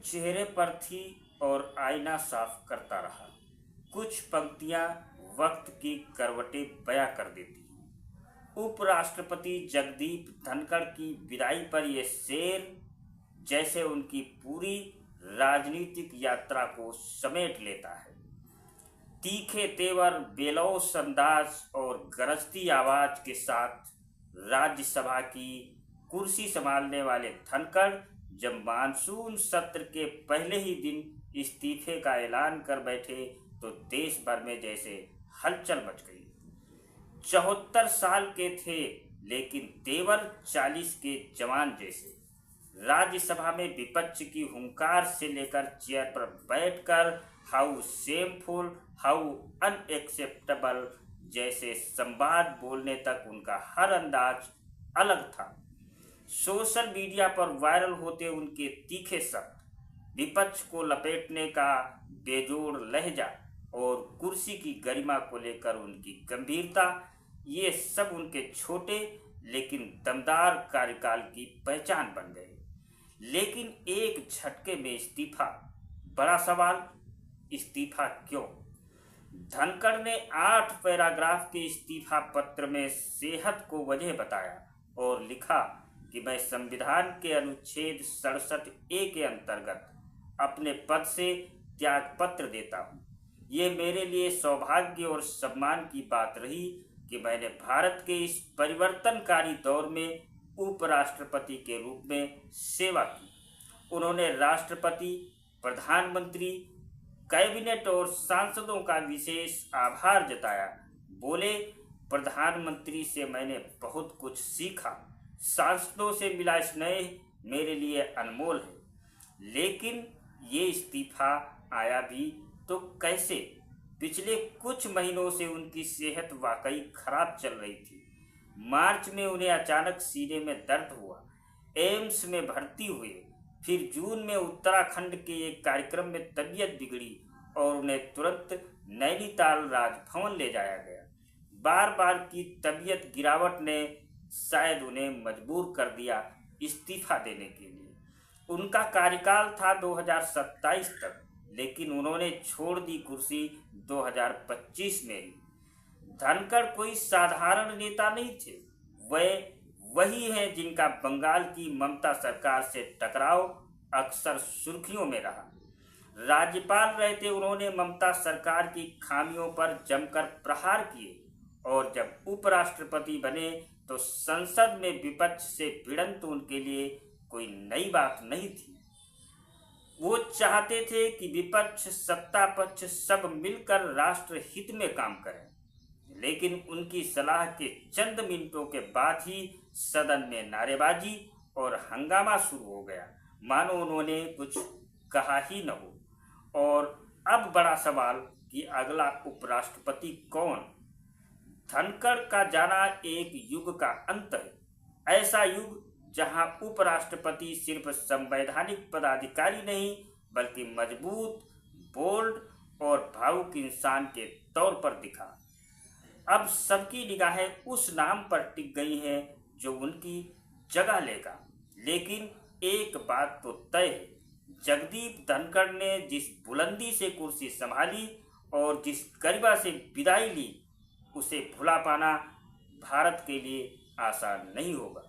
चेहरे पर थी और आईना साफ करता रहा। कुछ पंक्तियां वक्त की करवटें बयां कर देती हैं। उपराष्ट्रपति जगदीप धनखड़ की विदाई पर यह शेर जैसे उनकी पूरी राजनीतिक यात्रा को समेट लेता है। तीखे तेवर, बेलौस अंदाज और गरजती आवाज के साथ राज्यसभा की कुर्सी संभालने वाले धनखड़ जब मानसून सत्र के पहले ही दिन इस्तीफे का ऐलान कर बैठे तो देश भर में जैसे हलचल मच गई। 74 साल के थे लेकिन तेवर 40 के जवान जैसे। राज्यसभा में विपक्ष की हुंकार से लेकर चेयर पर बैठकर हाउ शेमफुल, हाउ अनएक्सेप्टेबल जैसे संवाद बोलने तक उनका हर अंदाज अलग था। सोशल मीडिया पर वायरल होते उनके तीखे शब्द, विपक्ष को लपेटने का बेजोड़ लहजा और कुर्सी की गरिमा को लेकर उनकी गंभीरता, ये सब उनके छोटे लेकिन दमदार कार्यकाल की पहचान बन गए। लेकिन एक झटके में इस्तीफा। बड़ा सवाल, इस्तीफा क्यों? धनखड़ ने 8 पैराग्राफ के इस्तीफा पत्र में सेहत को वजह बताया और लिखा कि मैं संविधान के अनुच्छेद 67A के अंतर्गत अपने पद से त्याग पत्र देता हूँ। ये मेरे लिए सौभाग्य और सम्मान की बात रही कि मैंने भारत के इस परिवर्तनकारी दौर में उपराष्ट्रपति के रूप में सेवा की। उन्होंने राष्ट्रपति, प्रधानमंत्री, कैबिनेट और सांसदों का विशेष आभार जताया। बोले, प्रधानमंत्री से मैंने बहुत कुछ सीखा, सांसदों से मिला स्नेह मेरे लिए अनमोल है। लेकिन ये इस्तीफा आया भी तो कैसे? पिछले कुछ महीनों से उनकी सेहत वाकई खराब चल रही थी। मार्च में उन्हें अचानक सीने में दर्द हुआ, एम्स में भर्ती हुए। फिर जून में उत्तराखंड के एक कार्यक्रम में तबीयत बिगड़ी और उन्हें तुरंत नैनीताल राजभवन ले जाया गया। बार बार की तबीयत गिरावट ने शायद उन्हें मजबूर कर दिया इस्तीफा देने के लिए। उनका कार्यकाल था 2027 तक, लेकिन उन्होंने छोड़ दी कुर्सी 2025 में ही। धनखड़ कोई साधारण नेता नहीं थे। वह वही हैं जिनका बंगाल की ममता सरकार से टकराव अक्सर सुर्खियों में रहा। राज्यपाल रहते उन्होंने ममता सरकार की खामियों पर जमकर प्रहार किए और जब उपराष्ट्रपति बने तो संसद में विपक्ष से भिड़ंत उनके लिए कोई नई बात नहीं थी। वो चाहते थे कि विपक्ष, सत्ता पक्ष सब मिलकर राष्ट्र हित में काम करें। लेकिन उनकी सलाह के चंद मिनटों के बाद ही सदन में नारेबाजी और हंगामा शुरू हो गया, मानो उन्होंने कुछ कहा ही न हो। और अब बड़ा सवाल कि अगला उपराष्ट्रपति कौन? धनखड़ का जाना एक युग का अंत है। ऐसा युग जहां उपराष्ट्रपति सिर्फ संवैधानिक पदाधिकारी नहीं बल्कि मजबूत, बोल्ड और भावुक इंसान के तौर पर दिखा। अब सबकी निगाहें उस नाम पर टिक गई हैं जो उनकी जगह लेगा। लेकिन एक बात तो तय है, जगदीप धनखड़ ने जिस बुलंदी से कुर्सी संभाली और जिस गरिमा से विदाई ली, उसे भुला पाना भारत के लिए आसान नहीं होगा।